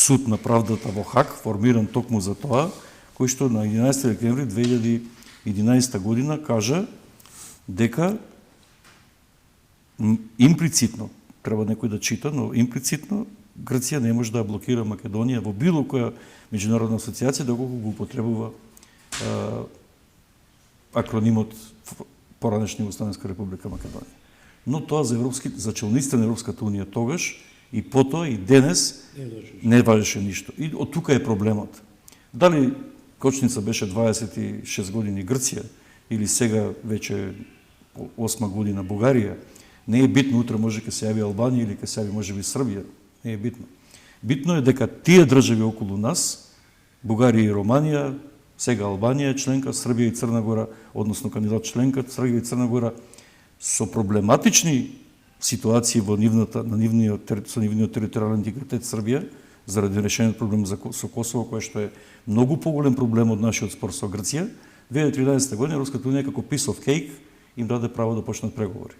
суд на правдата во Хаг, формиран токму за тоа, кој што на 11 декември 2011 година кажа дека имплицитно, треба некој да чита, но имплицитно Грција не може да блокира Македонија во било која меѓународна асоциација доколку го употребува акронимот поранешна Југословенска република Македонија. Но тоа за челниците на Европската унија тогаш и потоа и денес не важеше ништо. И од тука е проблемот. Дали кочница беше 26 години Грција или сега веќе 8 година Бугарија, не е битно, утре може ќе се јави Албанија или ќе се јави можеби Србија, не е битно. Битно е дека тие држави околу нас, Бугарија и Романија, сега Албанија е членка, Србија и Црна Гора, односно кандидат членка, Србија и Црна Гора, со проблематични ситуации со нивниот територијален интегритет Србија, заради решениот проблем со Косово, кој што е многу поголем проблем од нашиот спор со Грција, 2013 година Европската унија како piece of cake им даде право да почнат преговори.